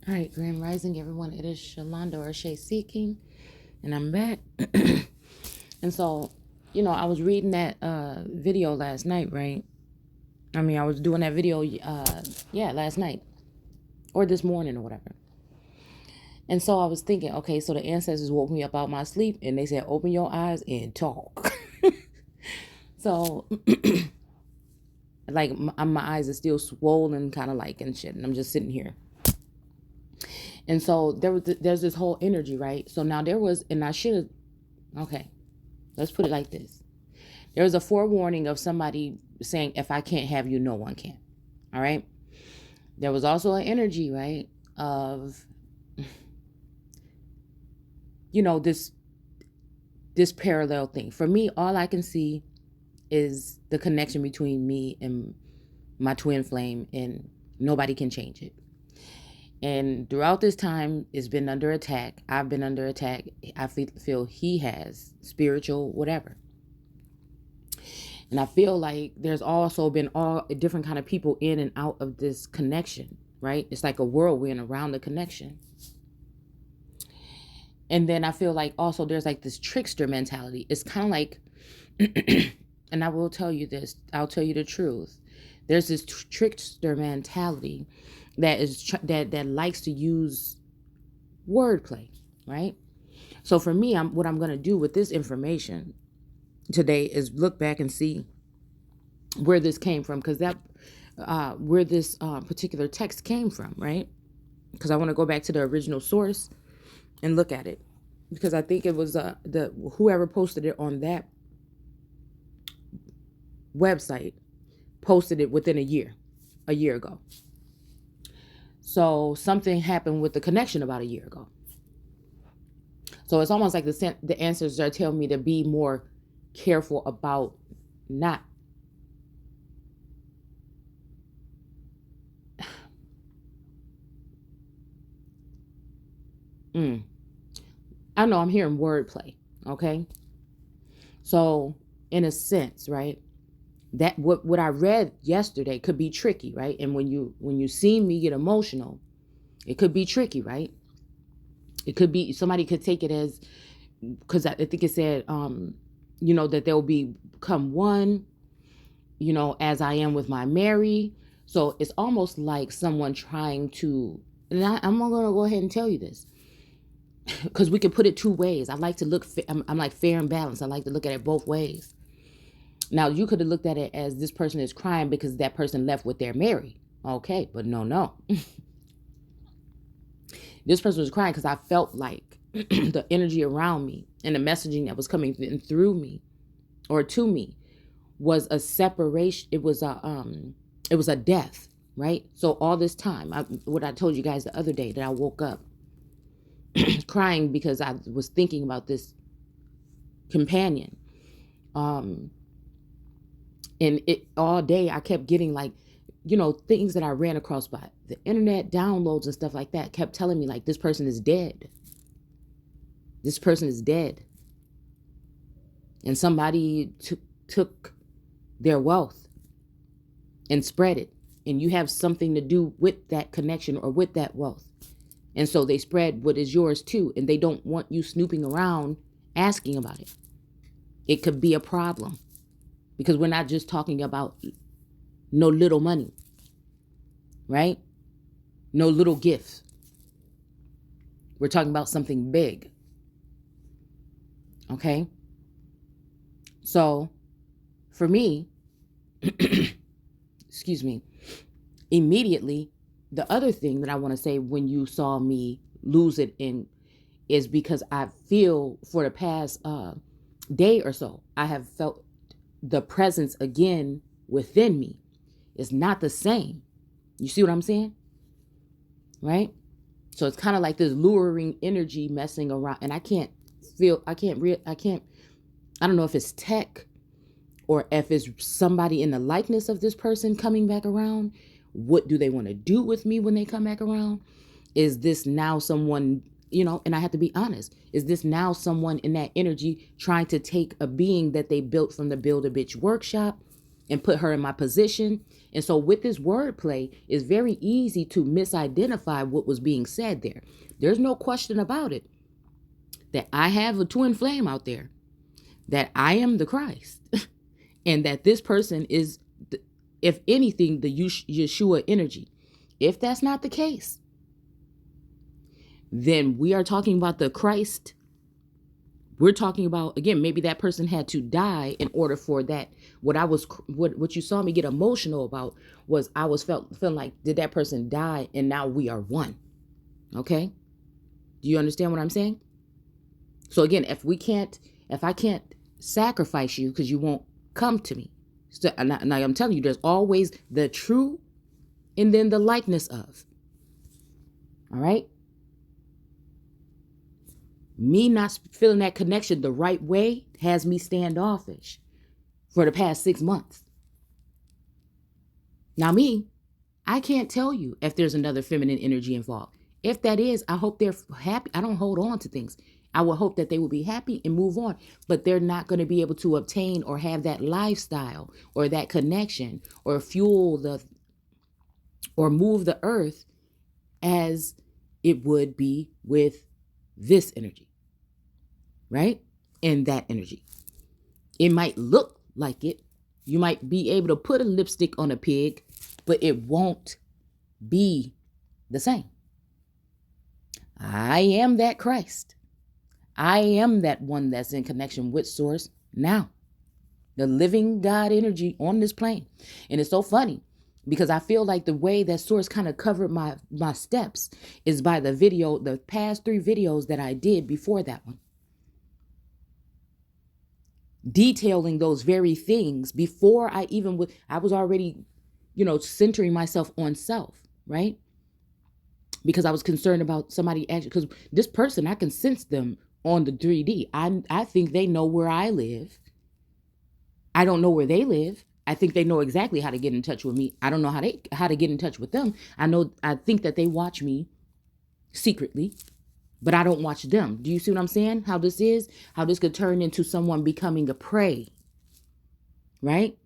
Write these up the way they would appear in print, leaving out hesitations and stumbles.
All right, Grand Rising, everyone. It is Shalonda or Shay Seeking, and I'm back. And so, I was reading that video last night, right? I was doing that video, last night or this morning or whatever. And so I was thinking, okay, so the ancestors woke me up out my sleep, and they said, "Open your eyes and talk." So, like, my eyes are still swollen, kind of like and shit, and I'm just sitting here. And so there's this whole energy, right? So now there was, and I should have. Okay, let's put it like this. There was a forewarning of somebody saying, if I can't have you, no one can. All right. There was also an energy, right, of, this parallel thing. For me, all I can see is the connection between me and my twin flame, and nobody can change it. And throughout this time, it's been under attack. I've been under attack. I feel he has spiritual, whatever. And I feel like there's also been all different kind of people in and out of this connection, right? It's like a whirlwind around the connection. And then I feel like also there's like this trickster mentality. It's kind of like, and I will tell you this, I'll tell you the truth. There's this trickster mentality that is that likes to use wordplay, right? So for me, what I'm going to do with this information today is look back and see where this came from, because where this particular text came from, right? Because I want to go back to the original source and look at it, because I think it was the whoever posted it on that website posted it within a year ago. So something happened with the connection about a year ago. So it's almost like the answers are telling me to be more careful about not I know I'm hearing wordplay, okay? So in a sense, right, that what I read yesterday could be tricky, right? And when you see me get emotional, it could be tricky, right? It could be, somebody could take it as, because I think it said, that they'll become one, as I am with my Mary. So it's almost like someone trying to, and I'm going to go ahead and tell you this, because we can put it two ways. I like to look, I'm like fair and balanced. I like to look at it both ways. Now, you could have looked at it as this person is crying because that person left with their Mary. Okay, but no. This person was crying because I felt like the energy around me and the messaging that was coming through me or to me was a separation. It was a death, right? So all this time, what I told you guys the other day, that I woke up crying because I was thinking about this companion. And it all day I kept getting like, things that I ran across by the internet, downloads and stuff like that, kept telling me like, this person is dead. This person is dead. And somebody took their wealth and spread it. And you have something to do with that connection or with that wealth. And so they spread what is yours too. And they don't want you snooping around asking about it. It could be a problem, because we're not just talking about no little money, right? No little gifts. We're talking about something big. Okay? So for me, excuse me, immediately, the other thing that I want to say when you saw me lose it is because I feel for the past day or so, I have felt the presence again within me. It's not the same. You see what I'm saying? Right? So it's kind of like this luring energy messing around, and I don't know if it's tech or if it's somebody in the likeness of this person coming back around. What do they want to do with me when they come back around? Is this now someone, and I have to be honest, is this now someone in that energy trying to take a being that they built from the Build a Bitch workshop and put her in my position. And so with this wordplay, it's very easy to misidentify what was being said there. There's no question about it that I have a twin flame out there, that I am the Christ, and that this person is, if anything, the Yeshua energy. If that's not the case, then we are talking about the Christ. We're talking about, again, maybe that person had to die in order for that. What you saw me get emotional about was I was feeling like, did that person die and now we are one? Okay. Do you understand what I'm saying? So again, if I can't sacrifice you because you won't come to me. So, and I'm telling you, there's always the true and then the likeness of. All right. Me not feeling that connection the right way has me standoffish for the past 6 months. Now I can't tell you if there's another feminine energy involved. If that is, I hope they're happy. I don't hold on to things. I would hope that they will be happy and move on, but they're not going to be able to obtain or have that lifestyle or that connection or fuel or move the earth as it would be with this energy. Right? And that energy. It might look like it. You might be able to put a lipstick on a pig, but it won't be the same. I am that Christ. I am that one that's in connection with Source now. The living God energy on this plane. And it's so funny because I feel like the way that Source kind of covered my steps is by the past 3 videos that I did before that one. Detailing those very things before I was already, centering myself on self, right? Because I was concerned about somebody actually, because this person, I can sense them on the 3D. I think they know where I live. I don't know where they live. I think they know exactly how to get in touch with me. I don't know how to get in touch with them. I think that they watch me secretly, but I don't watch them. Do you see what I'm saying? How this could turn into someone becoming a prey, right?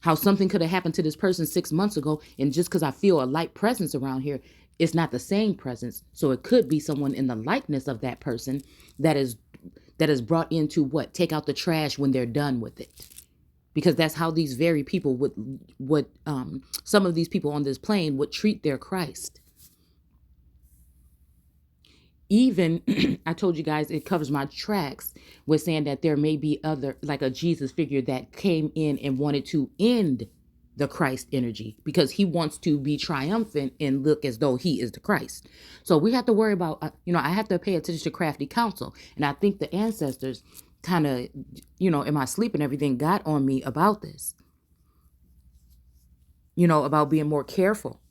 How something could have happened to this person 6 months ago. And just because I feel a light presence around here, it's not the same presence. So it could be someone in the likeness of that person that is brought in to take out the trash when they're done with it. Because that's how these very people would some of these people on this plane would treat their Christ. Even, I told you guys, it covers my tracks with saying that there may be like a Jesus figure that came in and wanted to end the Christ energy because he wants to be triumphant and look as though he is the Christ. So we have to worry about, I have to pay attention to crafty counsel. And I think the ancestors kind of, in my sleep and everything got on me about this, about being more careful,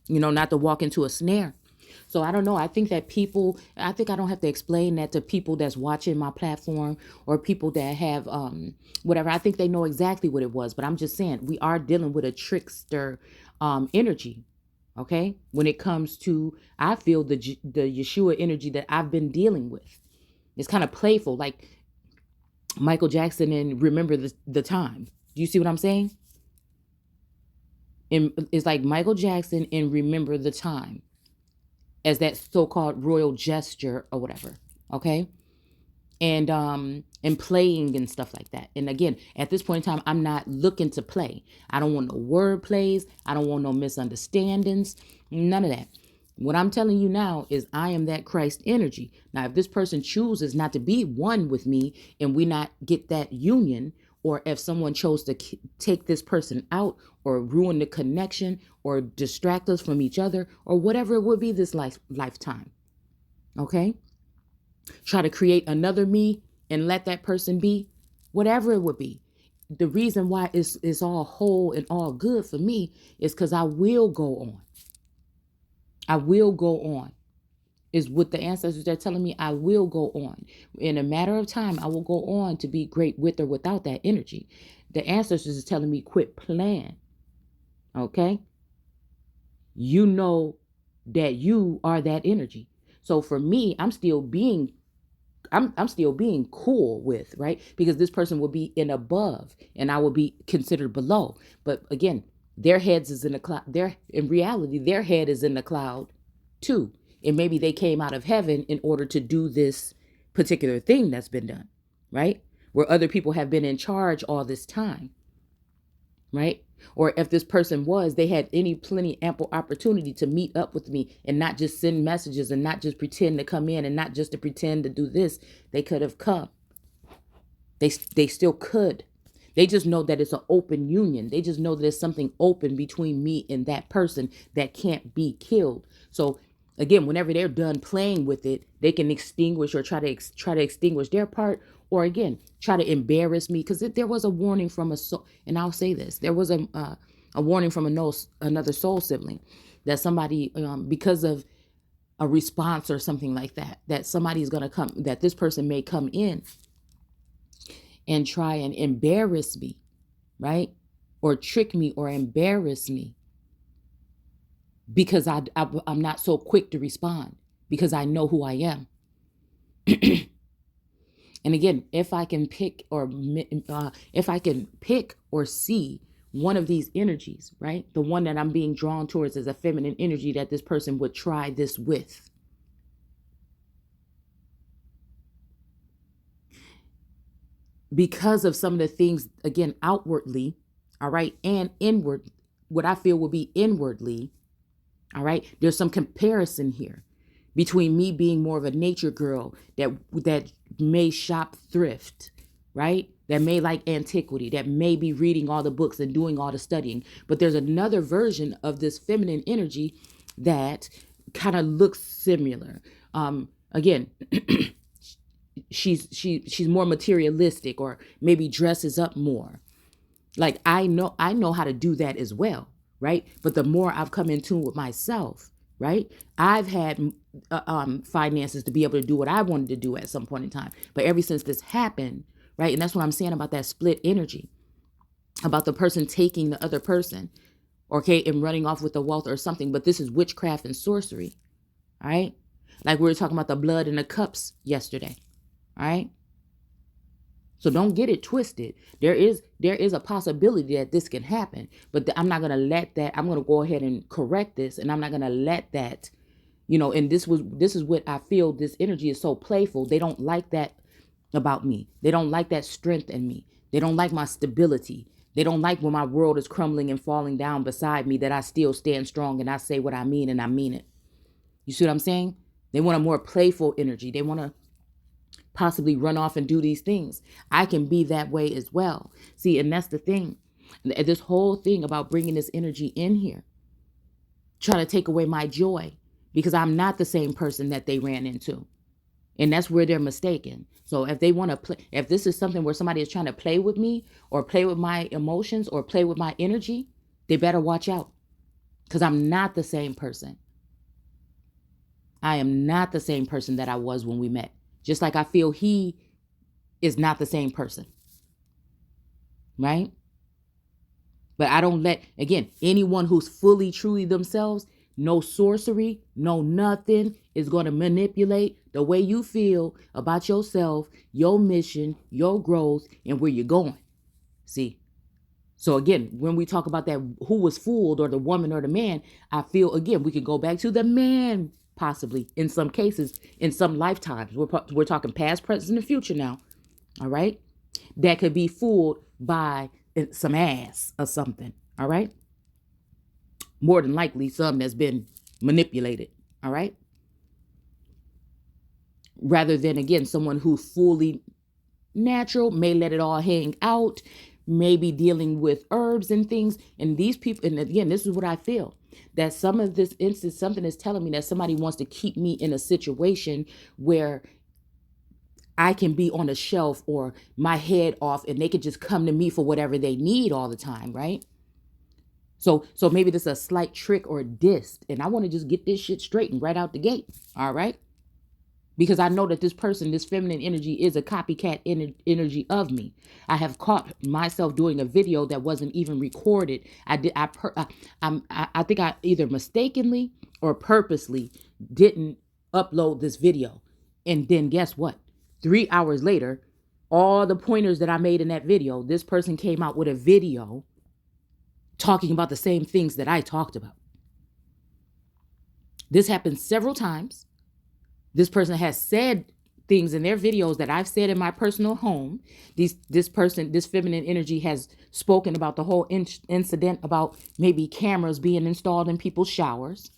not to walk into a snare. So I don't know. I think that I don't have to explain that to people that's watching my platform or people that have whatever. I think they know exactly what it was. But I'm just saying we are dealing with a trickster energy. OK, when it comes to, I feel the Yeshua energy that I've been dealing with. It's kind of playful, like Michael Jackson and Remember the Time. Do you see what I'm saying? And it's like Michael Jackson and Remember the Time, as that so-called royal gesture or whatever, okay? And playing and stuff like that. And again, at this point in time, I'm not looking to play. I don't want no word plays. I don't want no misunderstandings. None of that. What I'm telling you now is I am that Christ energy. Now, if this person chooses not to be one with me and we not get that union, or if someone chose to take this person out or ruin the connection or distract us from each other or whatever it would be this lifetime, okay? Try to create another me and let that person be, whatever it would be. The reason why it's all whole and all good for me is because I will go on. I will go on. Is what the ancestors are telling me. I will go on. In a matter of time, I will go on to be great with or without that energy. The ancestors is telling me quit playing. Okay? You know that you are that energy. So for me, I'm still being I'm still being cool with, right? Because this person will be in above and I will be considered below. But again, their heads is in the cloud. Their in reality, their head is in the cloud too. And maybe they came out of heaven in order to do this particular thing that's been done, right? Where other people have been in charge all this time, right? Or if this person was, they had plenty ample opportunity to meet up with me and not just send messages and not just pretend to come in and not just to pretend to do this. They could have come. They still could. They just know that it's an open union. They just know that there's something open between me and that person that can't be killed. So again, whenever they're done playing with it, they can extinguish or try to extinguish their part, or again try to embarrass me. Because there was a warning from a soul, and I'll say this: there was a warning from another soul sibling that somebody because of a response or something like that, that somebody's gonna come, that this person may come in and try and embarrass me, right? Or trick me or embarrass me because I'm not so quick to respond because I know who I am. And again, if I can pick or see one of these energies, right? The one that I'm being drawn towards is a feminine energy that this person would try this with. Because of some of the things, again, outwardly, all right, and inward, what I feel will be inwardly, all right, there's some comparison here between me being more of a nature girl that may shop thrift, right? That may like antiquity, that may be reading all the books and doing all the studying. But there's another version of this feminine energy that kind of looks similar. Again, she's more materialistic, or maybe dresses up more. Like I know how to do that as well, right? But the more I've come in tune with myself, right? I've had finances to be able to do what I wanted to do at some point in time. But ever since this happened, right? And that's what I'm saying about that split energy, about the person taking the other person, okay, and running off with the wealth or something. But this is witchcraft and sorcery, all right? Like we were talking about the blood in the cups yesterday, all right? So don't get it twisted. There is a possibility that this can happen, but I'm not going to let that. I'm going to go ahead and correct this, and I'm not going to let that, and this is what I feel. This energy is so playful. They don't like that about me. They don't like that strength in me. They don't like my stability. They don't like when my world is crumbling and falling down beside me, that I still stand strong and I say what I mean and I mean it. You see what I'm saying? They want a more playful energy. They want to possibly run off and do these things. I can be that way as well. See, and that's the thing. This whole thing about bringing this energy in here, trying to take away my joy, because I'm not the same person that they ran into. And that's where they're mistaken. So if they want to play, if this is something where somebody is trying to play with me or play with my emotions or play with my energy, they better watch out, because I'm not the same person. I am not the same person that I was when we met. Just like I feel he is not the same person. Right? But I don't let, again, anyone who's fully, truly themselves, no sorcery, no nothing, is going to manipulate the way you feel about yourself, your mission, your growth, and where you're going. See? So again, when we talk about that, who was fooled, or the woman or the man, I feel, again, we could go back to the man, possibly, in some cases, in some lifetimes. We're talking past, present, and future now. All right? That could be fooled by some ass or something. All right? More than likely, some that's been manipulated. All right? Rather than, again, someone who's fully natural, may let it all hang out, maybe dealing with herbs and things. And these people, and again, this is what I feel, that some of this instance, something is telling me that somebody wants to keep me in a situation where I can be on a shelf or my head off, and they can just come to me for whatever they need all the time, right? So maybe this is a slight trick or a diss, and I want to just get this shit straightened right out the gate, all right? Because I know that this person, this feminine energy, is a copycat energy of me. I have caught myself doing a video that wasn't even recorded. I think I either mistakenly or purposely didn't upload this video. And then guess what? 3 hours later, all the pointers that I made in that video, this person came out with a video talking about the same things that I talked about. This happened several times. This person has said things in their videos that I've said in my personal home. This feminine energy has spoken about the whole incident about maybe cameras being installed in people's showers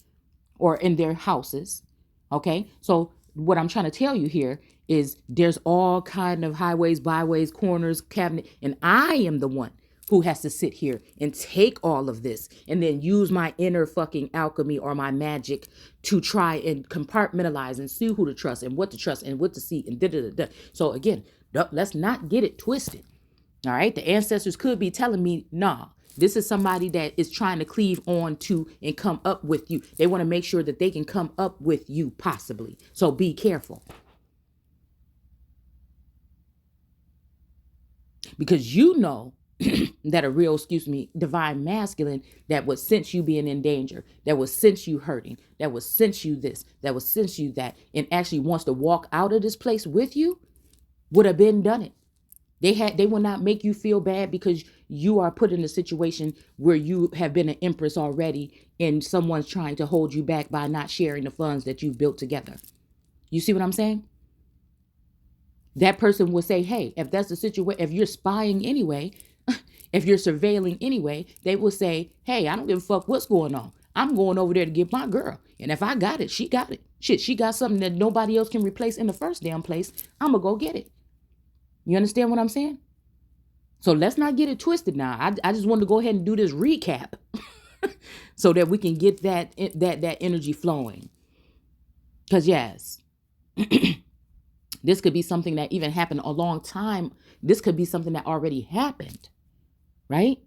or in their houses. Okay, so what I'm trying to tell you here is there's all kind of highways, byways, corners, cabinet, and I am the one who has to sit here and take all of this and then use my inner fucking alchemy or my magic to try and compartmentalize and see who to trust and what to see and da-da-da-da. So again, let's not get it twisted. All right. The ancestors could be telling me, nah, this is somebody that is trying to cleave on to and come up with you. They want to make sure that they can come up with you possibly. So be careful. Because you know that a real, divine masculine that would sense you being in danger, that would sense you hurting, that would sense you this, that would sense you that, and actually wants to walk out of this place with you, would have been done it. They will not make you feel bad because you are put in a situation where you have been an empress already and someone's trying to hold you back by not sharing the funds that you've built together. You see what I'm saying? That person will say, hey, if that's the situation, if you're spying anyway, if you're surveilling anyway, they will say, hey, I don't give a fuck what's going on. I'm going over there to get my girl. And if I got it, she got it. Shit, she got something that nobody else can replace in the first damn place. I'm going to go get it. You understand what I'm saying? So let's not get it twisted now. I just wanted to go ahead and do this recap so that we can get that energy flowing. Because yes, this could be something that even happened a long time. This could be something that already happened. Right?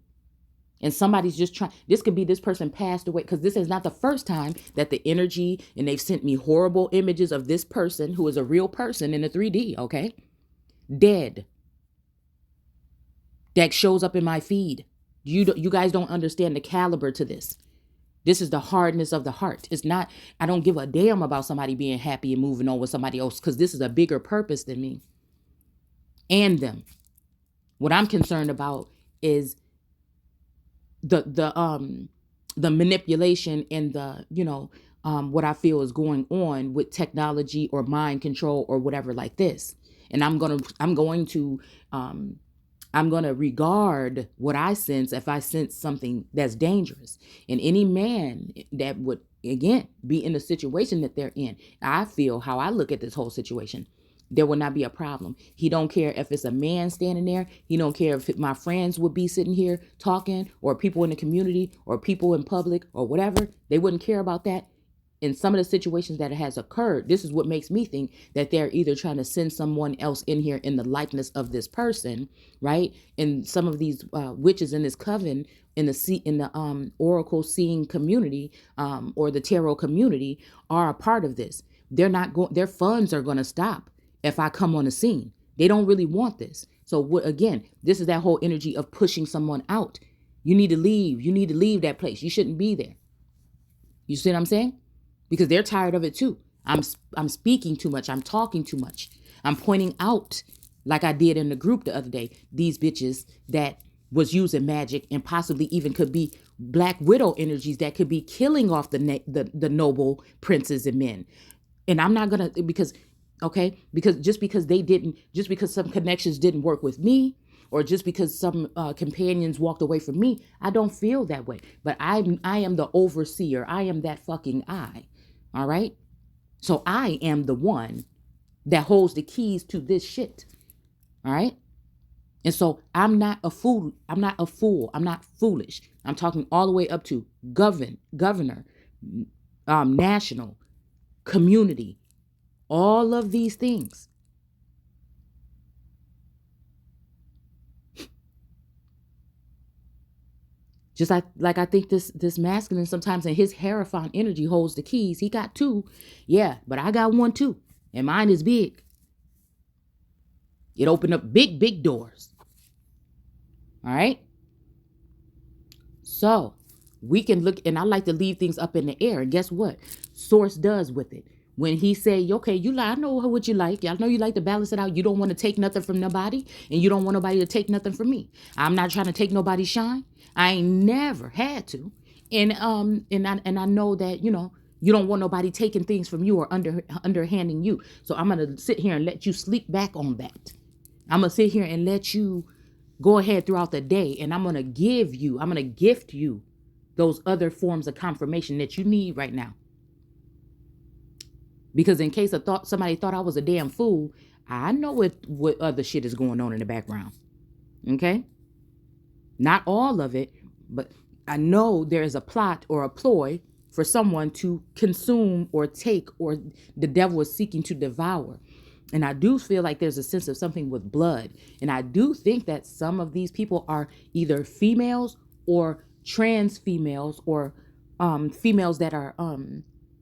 And somebody's just trying, this could be this person passed away, because this is not the first time that the energy, and they've sent me horrible images of this person who is a real person in the 3D, okay? Dead. That shows up in my feed. You guys don't understand the caliber to this. This is the hardness of the heart. It's not, I don't give a damn about somebody being happy and moving on with somebody else, because this is a bigger purpose than me and them. What I'm concerned about is the manipulation and the, what I feel is going on with technology or mind control or whatever like this. And I'm going to regard what I sense if I sense something that's dangerous. And any man that would, again, be in the situation that they're in, I feel how I look at this whole situation, there will not be a problem. He don't care if it's a man standing there. He don't care if my friends would be sitting here talking, or people in the community, or people in public, or whatever. They wouldn't care about that. In some of the situations that it has occurred, this is what makes me think that they're either trying to send someone else in here in the likeness of this person, right? And some of these witches in this coven, in the oracle seeing community, or the tarot community, are a part of this. They're not going. Their funds are going to stop if I come on the scene. They don't really want this. So again, this is that whole energy of pushing someone out. You need to leave. You need to leave that place. You shouldn't be there. You see what I'm saying? Because they're tired of it too. I'm speaking too much. I'm talking too much. I'm pointing out, like I did in the group the other day, these bitches that was using magic and possibly even could be Black Widow energies that could be killing off the noble princes and men. And I'm not gonna, because just because some connections didn't work with me, or just because some companions walked away from me, I don't feel that way. But I am the overseer. I am that fucking I. All right. So I am the one that holds the keys to this shit. All right. And so I'm not a fool. I'm not a fool. I'm not foolish. I'm talking all the way up to governor, national, community, all of these things. Just like I think this masculine sometimes, and his Hierophant energy holds the keys. He got two. Yeah, but I got one too. And mine is big. It opened up big doors. All right. So we can look, and I like to leave things up in the air. And guess what? Source does with it. When he say, okay, you lie, I know what you like. I know you like to balance it out. You don't want to take nothing from nobody, and you don't want nobody to take nothing from me. I'm not trying to take nobody's shine. I ain't never had to. And I know that, you don't want nobody taking things from you or underhanding you. So I'm gonna sit here and let you sleep back on that. I'm gonna sit here and let you go ahead throughout the day, and I'm gonna gift you those other forms of confirmation that you need right now. Because in case somebody thought I was a damn fool, I know what other shit is going on in the background. Okay? Not all of it, but I know there is a plot or a ploy for someone to consume or take, or the devil is seeking to devour. And I do feel like there's a sense of something with blood. And I do think that some of these people are either females or trans females, or females that are